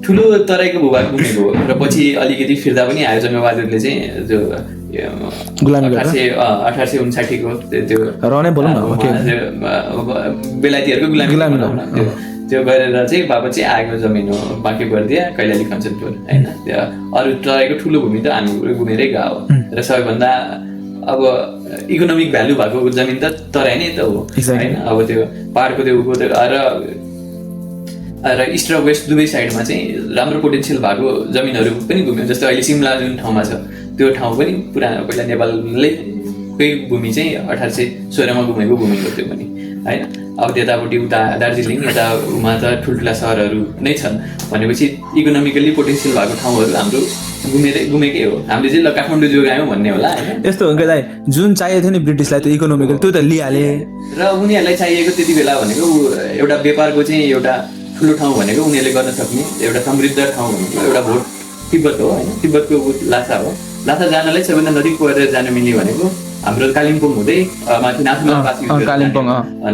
ठुलो तराईको भूभाग गुमेको हो। र पछि अलिकति फिर्ता पनि आयो जङ्गबहादुरले चाहिँ जो 1859 को त्यो बेलायतीहरूको गुलामी त्यो गरेर चाहिँ बाबा चाहिँ आएको जमिन हो बाँकी गरिदिया कैलाली कञ्चनपुर होइन। अरू तराईको ठुलो भूमि त हामी घुमेरै गयो र सबैभन्दा अब इकोनोमिक भ्यालु भएको जमिन त तराई नै त हो होइन। अब त्यो पहाडको त्यो र इस्ट र वेस्ट दुवै साइडमा चाहिँ राम्रो पोटेन्सियल भएको जमिनहरू पनि घुम्यो। जस्तो अहिले सिमला जुन ठाउँमा छ त्यो ठाउँ पनि पहिला नेपालकै भूमि चाहिँ 1816 मा घुमेको भूमि हो त्यो पनि होइन। अब त्यतापट्टि उता दार्जिलिङ यतामा त ठुल्ठुला सहरहरू नै छन् भनेपछि इकोनोमिकल्ली पोटेन्सियल भएको ठाउँहरू हाम्रो घुमेकै हो। हामीले चाहिँ ल काठमाडौँ जोगायौँ भन्ने होला होइन। यस्तो हुन्छ दाइ, जुन चाहिएको थियो नि ब्रिटिसलाई त्यो इकोनोमिकल त्यो त लिइहाले र उनीहरूलाई चाहिएको त्यति बेला भनेको एउटा व्यापारको चाहिँ एउटा ठुलो ठाउँ भनेको उनीहरूले गर्न सक्ने एउटा समृद्ध ठाउँ भनेको एउटा भोट तिब्बत हो होइन। तिब्बतको लासा हो। लासा जानलाई सबैभन्दा नजिक परेर जानु मिल्ने भनेको हाम्रो कालिम्पोङ हुँदै माथि नाथुला पास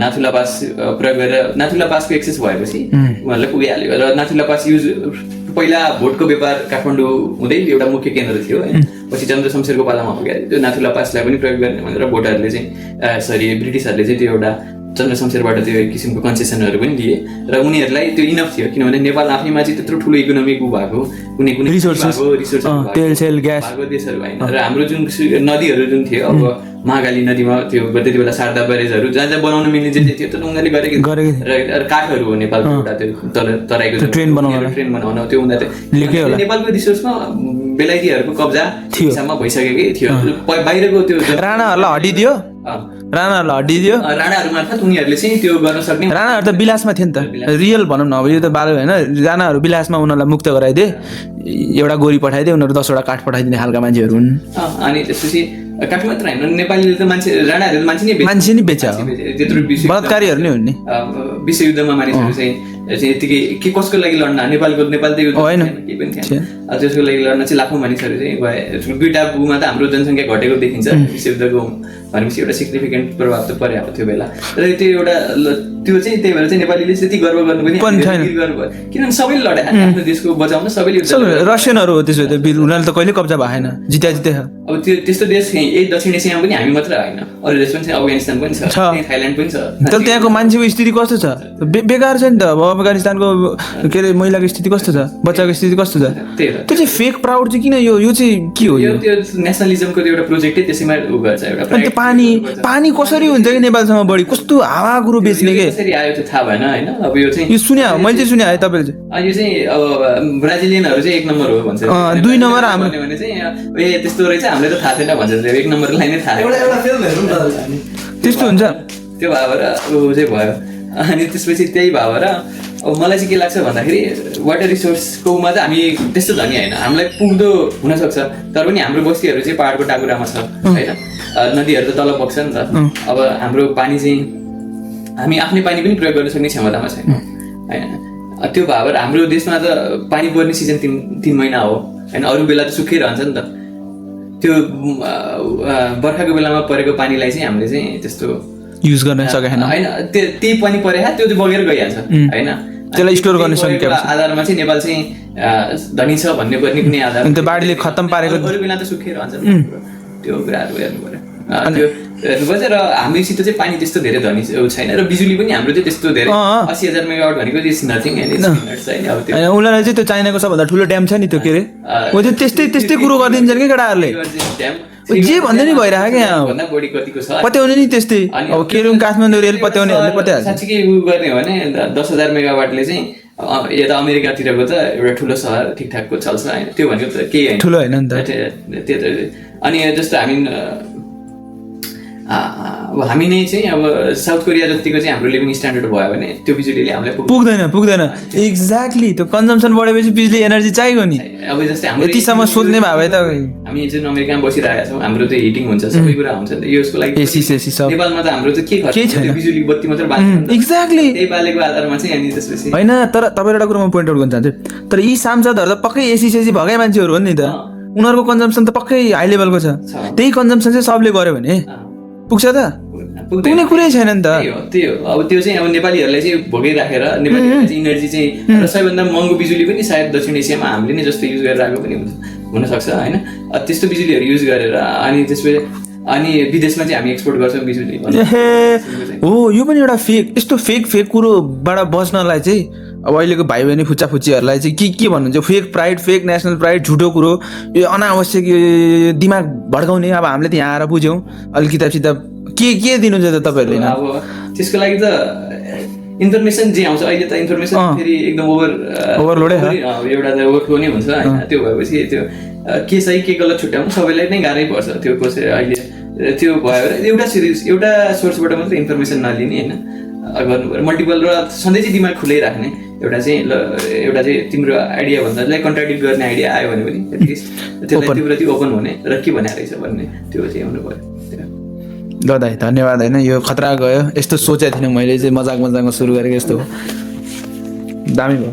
नाथुला पास प्रयोग गरेर नाथुला पासको एक्सेस भएपछि उहाँहरूले पुगिहाल्यो। र नाथुला पास युज पहिला भोटको व्यापार काठमाडौँ हुँदै एउटा मुख्य केन्द्र थियो होइन। पछि चन्द्र शमशेरको पालामा पुग्यो त्यो नाथुला पासलाई पनि प्रयोग गर्ने भनेर भोटरहरूले चाहिँ ब्रिटिसहरूले चाहिँ त्यो एउटा चन्द्र शमशेरबाट त्यो किसिमको कन्सेसनहरू पनि लिए र उनीहरूलाई त्यो इनफ थियो किनभने नेपाल आफैमा चाहिँ त्यत्रो ठुलो इकोनोमिक भएको कुनै रिसोर्स तेल सेल ग्यास भएको देशहरू होइन। र हाम्रो जुन नदीहरू जुन थियो अब महाकाली नदीमा त्यो त्यति बेला शारदा ब्यारेजहरू जहाँ जहाँ बनाउन मिल्ने जे थियो त उनीहरूले गरेको र काठहरू हो नेपालको एउटा त्यो तराईको ट्रेन बनाउन त्यो उनीहरूले नेपालको रिसोर्समा बेलायतीहरूको कब्जा हिसाबमा भइसकेकै थियो। बाहिरको त्यो राणाहरूलाई हटिदियो राणाहरूलाई हड्डिदियो राणाहरू मार्फत उनीहरूले चाहिँ त्यो गर्न सक्ने राणाहरू त बिलासमा थियो नि त रियल भनौँ न अब यो त बाल होइन राणाहरू बिलासमा उनीहरूलाई मुक्त गराइदिए एउटा गोरी पठाइदिए उनीहरू 10वटा काठ पठाइदिने खालका मान्छेहरू हुन् अनि त्यसपछि काठ मात्र होइन नेपालीले त मान्छे राणाहरू मान्छे नै मान्छे नै बेच्छ त्यत्रो बलात्कारीहरू नै हुन् नि विश्वयुद्धमा मानिसहरू चाहिँ यतिकै के कसको लागि लड्न नेपाल त युद्ध होइन। केही पनि थिएन त्यसको लागि लड्न चाहिँ लाखौँ मानिसहरू चाहिँ गए दुईटा बुमा त हाम्रो जनसङ्ख्या घटेको देखिन्छ विश्वयुद्धको भनेपछि एउटा सिग्निफिकेन्ट प्रभाव त परेको थियो बेला र त्यो एउटा त्यो चाहिँ त्यही भएर चाहिँ नेपालीले त्यति गर्व गर्नु पनि छैन। गर्व किनभने सबैले लडे आफ्नो देशको बचाउन सबैले रसियनहरू हो त्यसो भए उनीहरूले त कहिले कब्जा भएन जित्या अब त्यो त्यस्तो देश यही दक्षिण एसियामा पनि हामी मात्र होइन अरू देश पनि छ अफगानिस्तान पनि छ थाइल्यान्ड पनि छ तर त्यहाँको मान्छेको स्थिति कस्तो छ बेकार छ नि त अब अफगानिस्तानको के अरे महिलाको स्थिति कस्तो छ बच्चाको स्थिति कस्तो छ त्यही हो त्यो चाहिँ फेक प्राउड चाहिँ किन यो चाहिँ के हो यो त्यो नेसनलिजमको एउटा प्रोजेक्टै त्यसैमा उ गर्छ एउटा अनि त्यो पानी कसरी हुन्छ कि नेपालसम्म बढी कस्तो हावा कुरो बेच्ने के कसरी आयो त्यो थाहा भएन होइन अब यो चाहिँ यो सुन्या मैले चाहिँ सुने है तपाईँले चाहिँ यो चाहिँ अब ब्राजिलियनहरू चाहिँ 1 नम्बर हो भन्छ 2 नम्बर हाम्रो भने चाहिँ ए त्यस्तो रहेछ हामीले त थाहा छैन भन्छ 1 नम्बरलाई नै थाहा त्यस्तो हुन्छ त्यो भएर ऊ चाहिँ भयो अनि त्यसपछि त्यही भएर अब मलाई चाहिँ के लाग्छ भन्दाखेरि वाटर रिसोर्सकोमा चाहिँ हामी त्यस्तो धनी होइन हामीलाई पुग्दो हुनसक्छ तर पनि हाम्रो बस्तीहरू चाहिँ पाहाडको टाकुरामा छ होइन नदीहरू त तल बग्छ नि त अब हाम्रो पानी चाहिँ हामी आफ्नै पानी पनि प्रयोग गर्न सक्ने क्षमतामा छैन होइन त्यो भएर हाम्रो देशमा त पानी पर्ने सिजन 3 महिना हो होइन अरू बेला त सुक्खै रहन्छ नि त त्यो बर्खाको बेलामा परेको पानीलाई चाहिँ हामीले चाहिँ त्यस्तो युज गर्न सकेन होइन त्यही पनि परे त्यो चाहिँ बगेर गइहाल्छ होइन त्यसलाई स्टोर गर्ने सङ्ख्या आधारमा चाहिँ नेपाल चाहिँ धनी छ भन्ने पनि कुनै आधार त्यो बाढीले खत्तम पारेको अरू बेला त सुक्खै रहन्छ त्यो कुराहरू हेर्नु पर्यो त्यो हेर्नुपर्छ र हामीसित चाहिँ पानी त्यस्तो धेरै धनी छैन र बिजुली पनि हाम्रो चाहिँ त्यस्तो धेरै 80,000 मेगावाट भनेको इज नथिङ होइन उनीहरूलाई चाहिँ त्यो चाइनाको सबभन्दा ठुलो ड्याम छ नि त्यो के अरे हो त्यो त्यस्तै कुरो गरिदिन्छन् कि केटाहरूले जे भन्दै नि भइरहेको क्या यहाँ बढी कतिको छ पत्याउने नि त्यस्तै अब केरुङ काठमाडौँ रेल पत्याउनेहरूले पत्याइहाल्छ साँच्चै उ गर्ने हो भने 10,000 मेगावाटले चाहिँ यता अमेरिकातिरको त एउटा ठुलो सहर ठिकठाकको चल्छ होइन त्यो भनेको त केही होइन ठुलो होइन नि त त्यो त अनि जस्तो हामी अब हामी नै चाहिँ अब साउथ कोरिया जतिको चाहिँ हाम्रो लिभिङ स्ट्यान्डर्ड भयो भने त्यो बिजुलीले हामीलाई पुग्दैन एक्ज्याक्टली त्यो कन्जम्सन बढेपछि बिजुली एनर्जी चाहियो नि अब जस्तै हाम्रो यतिसम्म सोध्ने भए त हामी जुन अमेरिकामा बसिरहेका छौँ हाम्रो त हिटिङ हुन्छ सबै कुरा हुन्छ नि त यसको लागि एसी सब नेपालमा त हाम्रो त के छैन बिजुली बत्ती मात्र बाल्छ एक्ज्याक्टली त्यही बालेको आधारमा चाहिँ अनि त्यसपछि होइन तर तपाईँ एउटा कुरो म पोइन्ट आउट गर्न चाहन्छु तर यी सांसदहरू त पक्कै एसी भएकै मान्छेहरू हो नि त उनीहरूको कन्जम्सन त पक्कै हाई लेभलको छ त्यही कन्जम्सन चाहिँ सबले गर्यो भने पुग्छ त पुग्ने कुरै छैन नि त त्यही हो अब त्यो चाहिँ अब नेपालीहरूलाई चाहिँ भोगाइराखेर नेपालीहरूलाई चाहिँ इनर्जी चाहिँ र सबैभन्दा महँगो बिजुली पनि सायद दक्षिण एसियामा हामीले नै जस्तो युज गरेर आएको पनि हुनसक्छ होइन त्यस्तो बिजुलीहरू युज गरेर अनि त्यसपछि अनि विदेशमा चाहिँ हामी एक्सपोर्ट गर्छौँ बिजुली हो यो पनि एउटा यस्तो फेक कुरोबाट बच्नलाई चाहिँ अब अहिलेको भाइ बहिनी फुच्चाफुच्चीहरूलाई चाहिँ के भन्नुहुन्छ fake pride fake national pride झुटो कुरो यो अनावश्यक दिमाग भड्काउने अब हामीले त यहाँ आएर बुझ्यौँ अलिक किताब के दिनुहुन्छ त तपाईँहरूले अब त्यसको लागि त इन्फर्मेसन जे आउँछ अहिले त इन्फर्मेसन फेरि एकदम ओभरलोडै एउटा त ओभरफ्लो नै हुन्छ होइन त्यो भएपछि त्यो के सही के गलत छुट्याउनु सबैलाई नै गाह्रै पर्छ त्यो कसै अहिले त्यो भयो भने एउटा सोर्सबाट मात्रै इन्फर्मेसन नलिने होइन गर्नु पऱ्यो मल्टिपल र सधैँ चाहिँ दिमाग खुलै राख्ने एउटा चाहिँ तिम्रो आइडिया भन्दा त्यसलाई कन्ट्राडिक्ट गर्ने आइडिया आयो भने पनि एटलिस्ट त्यसलाई त्यो प्रति ओपन हुने र के भनेको रहेछ भन्ने त्यो चाहिँ हुनु पऱ्यो ल दाइ धन्यवाद होइन यो खतरा गयो यस्तो सोचेको थिइनँ मैले चाहिँ मजाकमा सुरु गरेको यस्तो दामी भयो